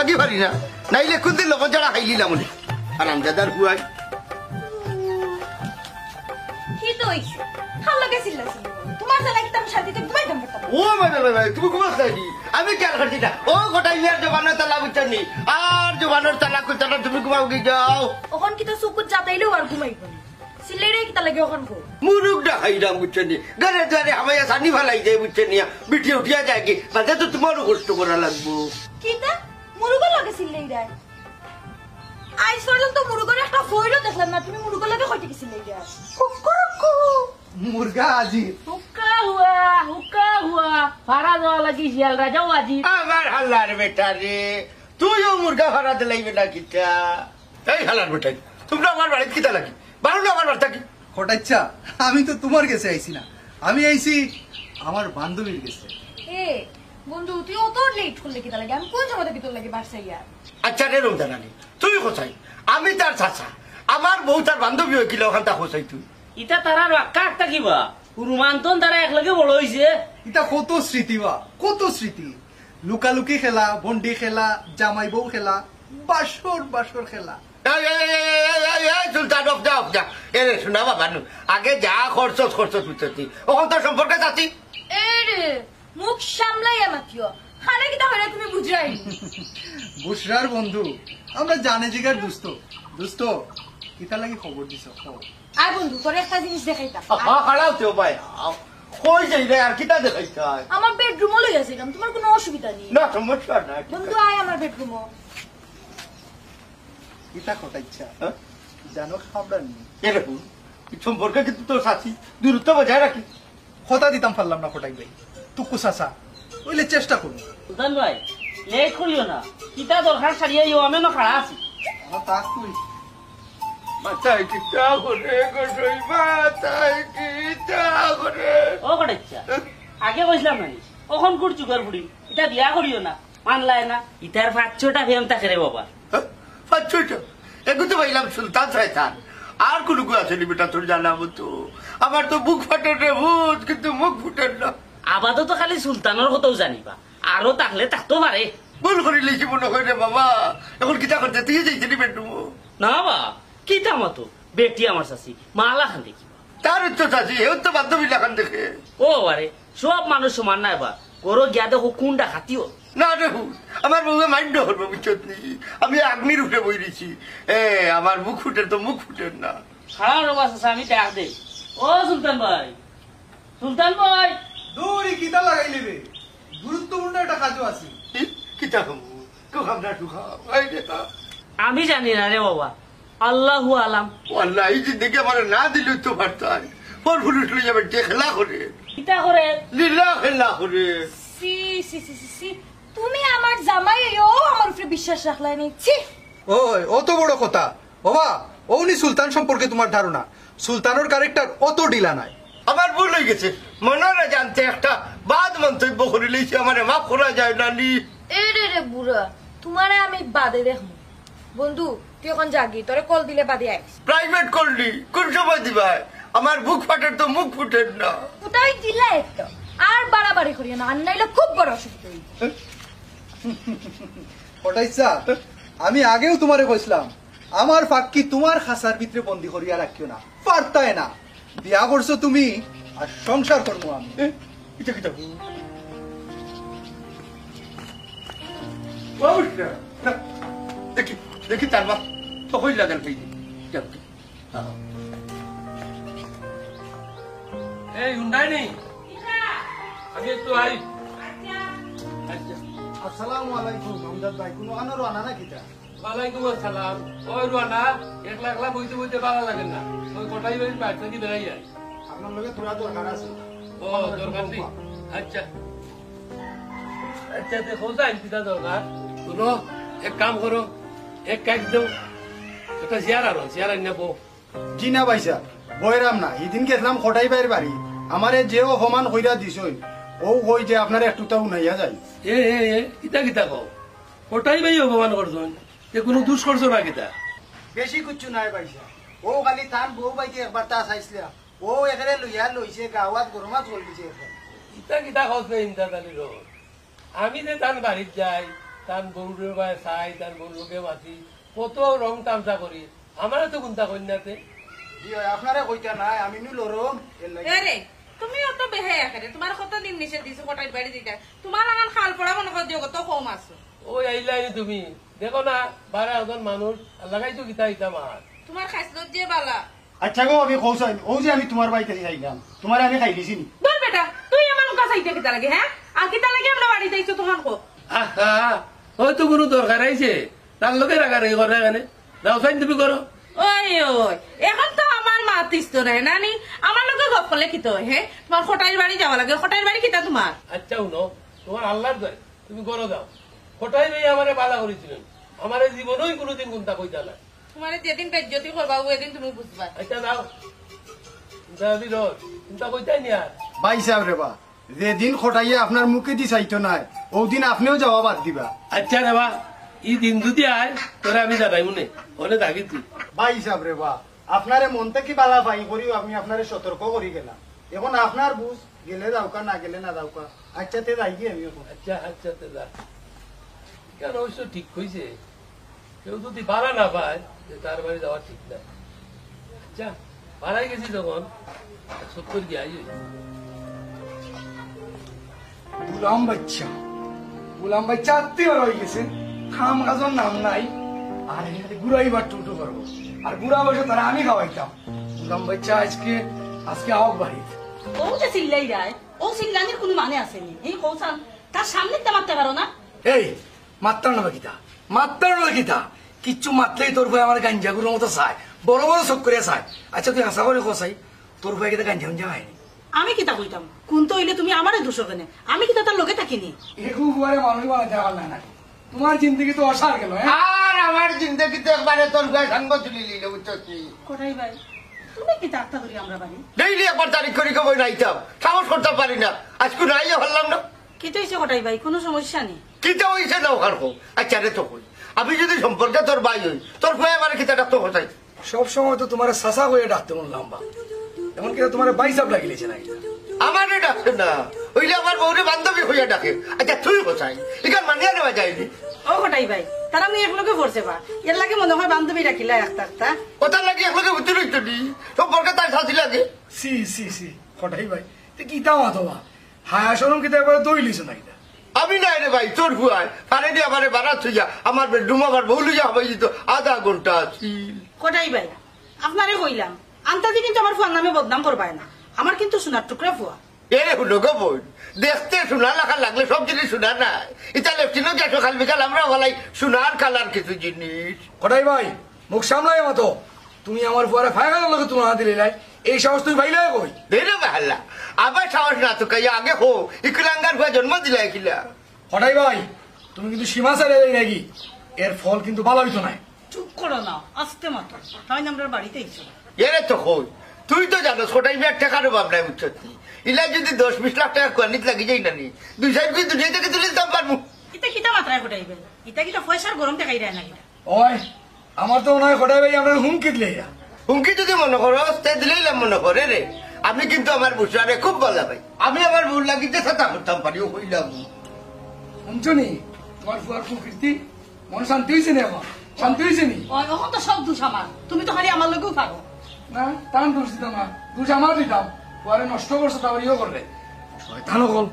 বাকি পারি না নাইলে কোনদিন লবণ ছাড়া খাইলিলাম মনে আর আমজাদার হুয়াই কি তো হইছে ভাল লাগেছিল তোমার জানা কি আমি শান্তিতে ঘুমাইতাম পারতাম ও ভাই তুমি ঘুমাস নাকি আমি কেন খাচ্ছি না ও গোটাই নিয়ে জবানের তালা বুঝছানি আর জবানের তালা করছে না তুমি ঘুমাও কি যাও ওখান কি তো সুকুত যাতাইলেও আর ঘুমাইব না সিলেরে কি তা লাগে ওখান কো মুরুক ডাকাইরাম বুঝছানি ঘরে ঘরে আমায় সানি ফালাই যায় বুঝছানি বিটি উঠিয়া যায় কি বাদে তো তোমারও কষ্ট করা লাগবো কি তা মুরুগো লাগে সিলেরে আজ পর্যন্ত মুরুগোর একটা ফইরও দেখলাম না তুমি মুরুগো লাগে কইতে কি সিলেরে মুরগা আজি হুক্কা হুয়া ফারা যাওয়া লাগি শিয়াল রাজাও আজি আমার হাল্লার বেটা রে তুইও মুরগা ভাড়া দিলাইবে না কিটা এই হালার বেটাই তোমরা আমার বাড়িতে কিতা লাগি বারো আমার বাড়িতে কি হঠাচ্ছা আমি তো তোমার কাছে আইছি না আমি আইছি আমার বান্ধবীর কাছে এ বন্ধু তুই অত লেট করলে কি তা লাগে আমি কোন সময় ভিতর লাগে বাসাইয়া আচ্ছা রে রমজান আলী তুই কোথায় আমি তার চাচা আমার বউ তার বান্ধবী হয়ে কিলো ওখান তা কোথায় তুই ইটা তারা রাক্কা একটা কিবা রুমান্তন তারা একলগে বড় হইছে এটা কত স্মৃতি বা কত স্মৃতি লুকালুকি খেলা বন্ডি খেলা জামাই বউ খেলা বাসর বাসর খেলা সুলতান অফজা এরে শোনা বাবা নু আগে যা খরচ বুঝছি ওখান তোর সম্পর্কে যাচ্ছি এ রে মুখ সামলাইয়া মাতিও খালে কি তা হইরা তুমি বুঝাই বুশরার বন্ধু আমরা জানে জিগার দুস্ত দুস্ত কিতা লাগি খবর দিছ আর বন্ধু তোর একটা জিনিস দেখাইতাম খাড়াও তো ভাই কই যাই রে আর কিতা দেখাইতে আমার বেডরুমও লই আসিলাম তোমার কোনো অসুবিধা নেই না সমস্যা না বন্ধু আয় আমার বেডরুমও কিতা খটাইছা জানো খাবড়া নি এরকম সম্পর্কে কিন্তু তোর সাথী দূরত্ব বজায় রাখি কথা দিতাম পারলাম না খটাই ভাই টুকু চাচা ওইলে চেষ্টা করুন সুলতান ভাই লেট করিও না কিতা দরকার ছাড়িয়ে আমি না খাড়া আছি তাক তুই মাথায় কিতা করে গসই মাথায় কিতা করে ও কটাইছা আগে কইছিলাম না ওখন কুড় চুকার বুড়ি এটা বিয়া করিও না মানলায় না ইতার 5-6টা ফেম থাকে রে বাবা পাঁচশোটা এগুলো তো পাইলাম সুলতান শয়তান আর কোন গু আসেনি বেটা তোর জানাবো তো আমার তো বুক ফাটে রে ভূত কিন্তু মুখ ফুটেন না আপাতত খালি সুলতানের কথাও জানিবা আরো তাকলে থাকতো পারে ভুল করে লিখি মনে হয় রে বাবা এখন কিতা করতে তুই যাইছিলি বেটু না বা কিতা মতো বেটি আমার চাষি মালা খান দেখি তার তো চাষি এও তো বান্ধবী লাগান দেখে ও আরে সব মানুষ সমান নাই বা গরো গিয়া দেখো কোনটা খাতিও না রে আমার বউকে মাইন্ড করবো বুঝছত নি আমি আগ্নির উঠে বই দিছি আমার মুখ ফুটে তো মুখ ফুটেন না সারা রবা চাষা আমি ডাক দে ও সুলতান ভাই সুলতান ভাই দৌড়ি কিতা লাগাইলি রে গুরুত্বপূর্ণ একটা কাজও আছে কিতা খাবো কেউ খাম না টু খাও আমি জানি না রে বাবা আল্লাহু আলাম আল্লাহ এই জিন্দগি আমার না দিলে তো পারতাম ফল ফুল উঠলে যাবে খেলা করে কিতা করে লীলা খেলা করে সি সি সি সি সি তুমি আমার জামাই ও আমার উপরে বিশ্বাস রাখলাই নি ছি ওই অত বড় কথা বাবা ওনি সুলতান সম্পর্কে তোমার ধারণা সুলতানের ক্যারেক্টার অত ডিলা নাই আমার ভুল হয়ে গেছে মনে না জানতে একটা বাদ মন্তব্য করে লিখছি আমার মাফ করা যায় না নি এ রে রে বুড়া তোমারে আমি বাদে দেখমু বন্ধু তুই এখন জাগি তোরে কল দিলে বাদে আইস প্রাইভেট করলি কোন সময় দিবা আমার বুক ফাটের তো মুখ ফুটেন না ওটাই দিলা একটা আর বাড়াবাড়ি করিও না আর নাইলে খুব বড় অসুবিধা হইবে ওটাইছা আমি আগেও তোমারে কইছিলাম আমার ফাঁকি তোমার খাসার ভিতরে বন্দি করিয়া রাখিও না পারতায় না বিয়া করছো তুমি আর সংসার করবো আমি কিতা কিতা দেখি দেখি তার বাপ তো হইল লাগাল পাই এই হুন্ডাই নেই আমি একটু আই আসসালামু আলাইকুম আমজাদ ভাই কোনো আনারো আনা না কিটা ওয়ালাইকুম আসসালাম ওই রুয়ানা একলা একলা বইতে বইতে ভালো লাগে না ওই কোটাই বাড়ির বাইর থেকে বেড়াই যায় আপনার লগে তোরা দরকার আছে ও দরকার নেই আচ্ছা আচ্ছা দেখো যাই কিতা দরকার শুনো এক কাম করো এক কাজ দাও একটা চেয়ার নেবো জি না ভাইসা বয়রাম না এদিন গেছিলাম খটাই বাইর বাড়ি আমারে যে অপমান কইরা দিছই ও কই যে আপনার একটু তাও নাইয়া যায় এ কিতা কিতা কও কোটাই বাই অপমান করছেন যে কোনো দুষ করছো না কিতা বেশি কিচ্ছু নাই ভাইসা ও খালি তার বউ বাইকে একবার তা চাইছিলাম ও এখানে লইয়া লইছে গাওয়াত গরমাত চল দিছে কিতা কিতা কছে ইন্দাদালির আমি যে তার বাড়িত যাই তার বউরের বায় চাই তার বউ লোকে মাতি কত রং তামসা করি আমারও তো গুন্তা কন্যাতে আপনারা কইতা নাই আমি নি লরম এর লাগি আরে তুমি অত বেহে আকারে তোমার কত দিন নিষেধ দিছো কটাই বাড়ি দিতে তোমার আগান খাল পড়া মনে কর দিও কত কম আছো ওই আইলাই তুমি দেখো না 12 জন মানুষ লাগাইছো গীতা ইতা মার তোমার খাইছত যে বালা আচ্ছা গো আমি কৌশল ও যে আমি তোমার বাড়িতে যাইলাম তোমার আমি খাই দিছি নি বল বেটা তুই আমার কাছে আইতে কিতা লাগে হ্যাঁ আর কিতা লাগে আমরা বাড়ি যাইছো তোমার কো আহা হয়তো কোনো দরকার আইছে তার লোকে রাগারাগি করে এখানে যাও সাইন তুমি করো ওই ওই এখন তো আমার মাতিস তো রে নানি আমার লোকে গপ করলে কি তো হে তোমার খটাইর বাড়ি যাওয়া লাগে খটাইর বাড়ি কিতা তোমার আচ্ছা উনো তোমার আল্লাহর দয় তুমি করো দাও কোটাই ভাই আমারে বালা করেছিলেন আমার জীবনেই কোনোদিন গুন্তা কইতা না তোমার যেদিন বেজ্জতি করবা ওই দিন তুমি বুঝবা আচ্ছা দাও দাবি রোজ চিন্তা কইতাই নি আর ভাই সাহেব রে বা যেদিন খটাইয়া আপনার মুখে দি চাইতো নাই ওদিন আপনিও যাওয়া বাদ দিবা আচ্ছা রেবা ই দিন যদি আয় তোরা আমি জানাই মনে ওনে থাকি তুই ভাই সাহেব রে বা আপনারে মন থেকে বালা পাই করিও আমি আপনারে সতর্ক করি গেলাম এখন আপনার বুঝ গেলে যাওকা না গেলে না যাওকা আচ্ছা তে যাই গিয়ে আমি এখন আচ্ছা আচ্ছা তে যা কেন অবশ্য ঠিক হয়েছে কেউ যদি ভাড়া না পায় যে তার বাড়ি যাওয়া ঠিক না আচ্ছা ভাড়াই গেছি যখন সত্তর গিয়ে আই গুলাম বাচ্চা আত্মীয় রয়ে গেছে খাম কাজর নাম নাই আর এখানে ঘুরাইবার টুটু করবো আর ঘুরা বসে তারা আমি খাওয়াইতাম গুলাম বাচ্চা আজকে আওয়াক বাড়ি ও যে চিল্লাই যায় ও চিল্লানির কোনো মানে আসেনি এই কৌশান তার সামনে মারতে পারো না এই মাত্রার না কিতা মাত্রার না কিতা কিচ্ছু মাত্রেই তোর ভাই আমার গাঞ্জা গুলোর মতো চায় বড় বড় চোখ করে চায় আচ্ছা তুই হাসা করে কসাই তোর ভাই কিতা গাঞ্জা গাঞ্জা হয়নি আমি কিতা কইতাম কোন তো হইলে তুমি আমারে দোষ কেনে আমি কিতা তার লোকে থাকিনি এরকম কুয়ারে মানুষ বানাতে পারল না তোমার জিন্দগি তো অসার গেল হ্যাঁ আর আমার জিন্দগিতে একবারে তোর গায়ে সাঙ্গ তুলি নিলে বুঝছিস কোটাই ভাই তুমি কিতা আত্মা করি আমরা বাড়ি ডেইলি একবার তারিখ করি কবই নাইতাম সাহস করতে পারি না আজকে নাই ভাবলাম না কিতা হইছে কোটাই ভাই কোনো সমস্যা নেই কিতা হইছে না ওখান আচ্ছা রে তো কই আমি যদি সম্পর্কে তোর ভাই হই তোর ভাই আমার কিতা ডাক্তার কোথায় সব সময় তো তোমার সাসা হয়ে ডাকতে মন লম্বা এমন কি তোমার বাইসাপ লাগিয়েছে না আমারে ডাকে না ওইলে আমার বউরে বান্ধবী হইয়া ডাকে আচ্ছা তুই কোথায় এখান মানিয়া নেওয়া যায়নি ও কোটাই ভাই তারা আমি একলগে পড়ছে বা এর লাগে মনে হয় বান্ধবী রাখিলা একটা ওটা লাগে একলগে উত্তর হইতো নি সম্পর্কে তার সাথী লাগে সি সি সি হঠাই ভাই তুই কিতা মাতবা হায়া সরম কিতা একবার দইলিছ না কিতা আমি নাই রে ভাই তোর ভুয়ায় পারে দিয়ে আমারে বারাত হইয়া আমার বেডরুম আমার বউ লইয়া হবাই দিত আধা ঘন্টা আছিল কোটাই ভাই আপনারে কইলাম আন্তাজি কিন্তু আমার ফুয়ার নামে বদনাম করবাই না আমার কিন্তু সোনার টুকরা ফুয়া এরে হুলো গো বোন দেখতে সোনা লেখা লাগলে সব জিনিস সোনা নাই এটা লেফটিনও গেছো খাল বিকাল আমরা বলাই সোনার কালার কিছু জিনিস হঠাই ভাই মুখ সামলাই মতো তুমি আমার ফুয়ারে ফায়গানোর লোকে তুলনা দিলে নাই এই সাহস তুই ভাইলে কই দেরে বাহাল্লা আবার সাহস না তো কাইয়া আগে হো ইকলাঙ্গার ভুয়া জন্ম দিলা কিলা হঠাই ভাই তুমি কিন্তু সীমা ছাড়ে যাই নাকি এর ফল কিন্তু ভালো হইতো নাই চুপ করো না আস্তে মাত্র তাই আমরা বাড়িতে ইচ্ছো এরে তো কই তুই তো জানো ছোটাই মেয়ের টাকারও ভাব নাই বুঝছি ইলা যদি 10-20 লাখ টাকা কোয়ানিত লাগি যাই না নি দুই সাইড করে দুই থেকে তুলে দিতাম পারবো ইতা কিতা মাত্রায় কোটাই ভাই ইতা কিতা পয়সার গরম দেখাই দেয় না কিটা ওই আমার তো মনে হয় হঠাই ভাই আমরা হুমকি দিলে হুমকি যদি মনে করো তে দিলেই মনে করে রে আমি কিন্তু আমার বুসারে খুব ভালো ভাই আমি আমার ভুল লাগিতে ছাতা করতাম পারিও কইলাম শুনছো নি তোমার ফুয়ার প্রকৃতি মন শান্তি হয়েছে নি এখন শান্তি হয়েছে নি ওই এখন তো সব দোষ আমার তুমি তো খালি আমার লগেও পারো না টান দোষ দিতাম না দোষ আমার দিতাম ফুয়ারে নষ্ট করছো তারপর ইয়ে করলে শয়তানও কল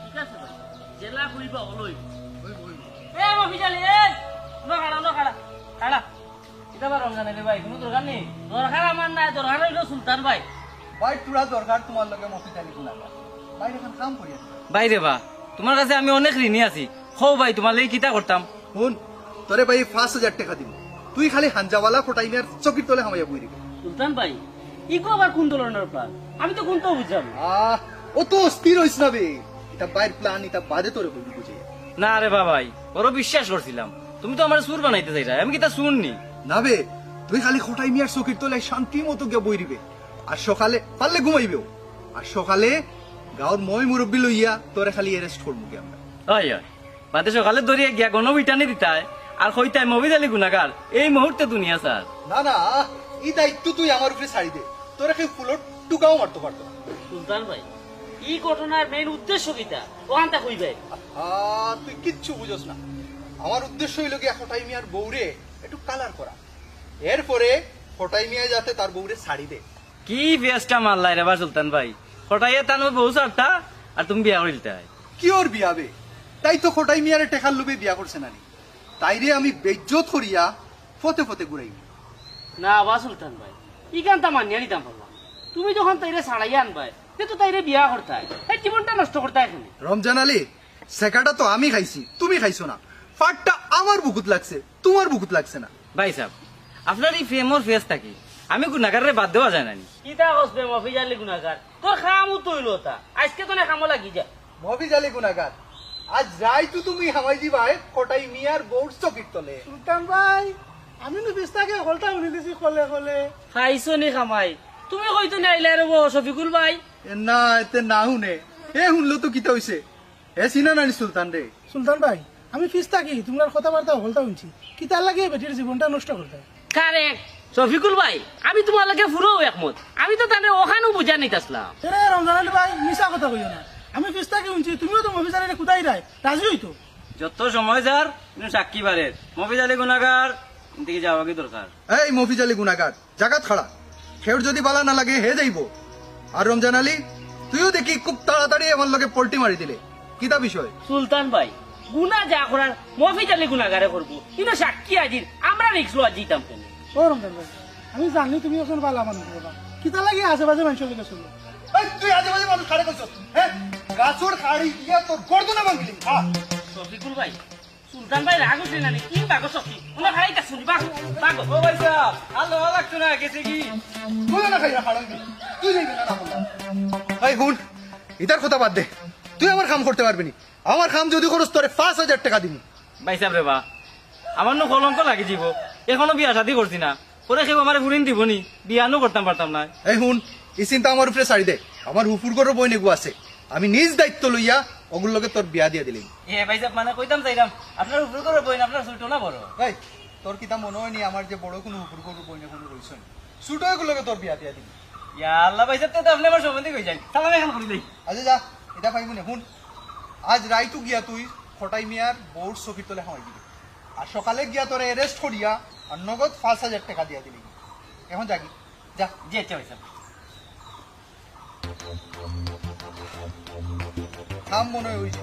ঠিক আছে ভাই জেলা খুলবা অলই এ মফিজালি এ খাড়া এটা বা রমজান রে ভাই কোনো দরকার নেই দরকার আমার নাই দরকার হইলো সুলতান ভাই ভাই তোরা দরকার তোমার লগে মফিজালি গুলা ভাই এখন কাম করি বাইরে বা তোমার কাছে আমি অনেক ঋণী আছি হো ভাই তোমার লাগি কিতা করতাম শুন তোরে ভাই 5,000 টাকা দিব তুই খালি হাঞ্জাওয়ালা ফটাই নিয়ে চকির তলে হামাইয়া বই দিবি সুলতান ভাই ইকো আবার কোন ধরনের প্ল্যান আমি তো কোনটাও বুঝলাম না। ও তো স্থির হইস না বে এটা বাইর প্ল্যান এটা বাদে তোরে কইবি বুঝে না রে বা ভাই ওরও বিশ্বাস করছিলাম তুমি তো আমার সুর বানাইতে চাইরা আমি কিতা শুননি না বে তুই খালি খটাই মিয়ার চকির তলে শান্তি মতো গিয়ে বই দিবে আর সকালে পারলে ঘুমাইবেও আর সকালে গাঁৱৰ মই মুরব্বী লইয়া তোরে খালি এরেস্ট করবো কি আমরা হয় হয় বাদে সকালে দরিয়া গিয়া গণ বিটানি দিতায় আর কইতাই মবিজালি গুনাগার এই মুহূর্তে দুনিয়া স্যার না না এই দায়িত্ব তুই আমার উপরে ছাড়ি দে তোরা কেউ ফুলর টুকাও মারতে পারতো না সুলতান ভাই এই ঘটনার মেইন উদ্দেশ্য কিটা ওখানটা কইবে তুই কিচ্ছু বুঝোস না আমার উদ্দেশ্য হইল কি হঠাই মিয়ার বউরে একটু কালার করা, এরপরে হঠাই মিয়া যাতে তার বউরে শাড়ি দে। কি ফেসটা মারলাই রে বা সুলতান ভাই, ফটাইয়া তানো বউ সারতা আর তুমি বিয়া করিলতে কি ওর বিয়াবে? তাই তো হঠাই মিয়ারে টেকার লোভে বিয়া করছে নানি, তাইরে আমি বেজ্জত করিয়া ফতে ফতে ঘুরাই। না বা সুলতান ভাই, ইগানটা মানিয়া নিতাম পারলাম। তুমি যখন তাইরে ছাড়াইয়া আনবাই, তো তাইরে বিয়া করতাই, এই জীবনটা নষ্ট করতাই শুনি। রমজান আলী, সেকাটা তো আমি খাইছি, তুমি খাইছো না। ফাটটা আমার বুকুত লাগছে, তোমার বুকুত লাগছে না। ভাই সাহেব, আপনার এই ফেমর ফেস থাকি আমি গুনাগারে বাদ দেওয়া যায় নানি। কিতা কসবে মফিজ আলী গুনাগার, তোর খামও তৈল তা, আজকে তো না খামো লাগি যা। মফিজ আলী গুনাগার, আজ রাই তো তুমি হামাই দিবাই কটাই মিয়ার বউর চকির তলে। সুলতান ভাই, আমি বিস্তাকে হলটা উনি দিছি কলে কলে। খাইছো নি খামাই, তুমি কইতো না আইলে রব শফিকুল ভাই। না এতে না শুনে, এ শুনলো তো কিতা হইছে, এ চিনা নানি সুলতান রে। সুলতান ভাই, আমি ফিস থাকি তোমার কথাবার্তা হলটা শুনছি, কি তার লাগে বেটির জীবনটা নষ্ট করতে। কারেক্ট শফিকুল ভাই, আমি তোমার লাগে পুরো একমত। আমি তো তাহলে ওখানেও বুঝা নিতাসলাম। রমজান আলী ভাই, মিশা কথা কইও না, আমি ফিস থাকি শুনছি, তুমিও তো মফিজ আলী কোথায় রায় রাজি হইতো। যত সময় যার সাক্ষী বারের মফিজ আলী গুনাগার দিকে যাওয়া কি দরকার। এই মফিজ আলী গুনাগার জাগাত খাড়া, খেউর যদি বালা না লাগে হে যাইব। আর রমজান আলী, তুইও দেখি খুব তাড়াতাড়ি আমার লগে পল্টি মারি দিলে, কিতা বিষয়? সুলতান ভাই, গুনা যা করার মফিজ আলী গুনাগারে করবো, কিন্তু সাক্ষী আজির আমরা রিক্স লওয়া জিতাম কেন? ও রমজান ভাই, আমি জানি তুমি এখন বালা মানুষ বাবা, কিতা লাগে আশেপাশে মানুষের লোকের শুনলো। তুই আজে বাজে মানুষ খাড়ে করছ, হ্যাঁ? গাছর খাড়ি দিয়া তোর গর্দনা ভাঙলি। শফিকুল ভাই, সুলতান ভাই রাগ উঠলে না কি বাগো শক্তি, ওনা খাইতা শুনি বাগো বাগো। ও ভাই সাহেব, আর লোহা লাগতো না, গেছে কি? তুই না খাইরা খাড়াই তুই যাইবি না বললাম। এই হুন, ইতার কথা বাদ দে, তুই আমার কাম করতে পারবি না। আমার কাম যদি করস তোরে 5,000 টাকা দিবি। ভাই সাহেব রে বা, আমার নো কলঙ্ক লাগি যাব, এখনো বিয়া শাদি করছি না, পরে কেউ আমার ফুরিন দিব নি, বিয়ানো করতাম পারতাম না। এই হুন, এই চিন্তা আমার উপরে ছাড়ি দে, আমার হুফুর গরো বই নেগু আছে, আমি নিজ দায়িত্ব লইয়া ওগুলোর লগে তোর বিয়া দিয়া দিলাম। এ ভাই সাহেব, মানে কইতাম চাইলাম আপনার উপর করে বইন, আপনার চুলটো না বড়। ভাই তোর কিতা মনে হয় নি আমার যে বড় কোনো হুফুর গরু বই না কোনো রইছ ছুটো এগুলোকে তোর বিয়া দিয়া দিবি। ইয়া আল্লাহ ভাই সাহেব, তো আপনি আমার সম্বন্ধে কই যাই, সালাম এখন করি দেই। আজ যা, এটা পাইব না। হুন, আজ রাইতু গিয়া তুই খটাই মিয়ার বউর চকির তলে হামাই দিবি, আর সকালে গিয়া তোরে অ্যারেস্ট করিয়া আর নগদ 5,000 টাকা দিয়া দিবি। এখন যাগি যা। জি আচ্ছা ভাই সাহেব। নাম মনে হইছে।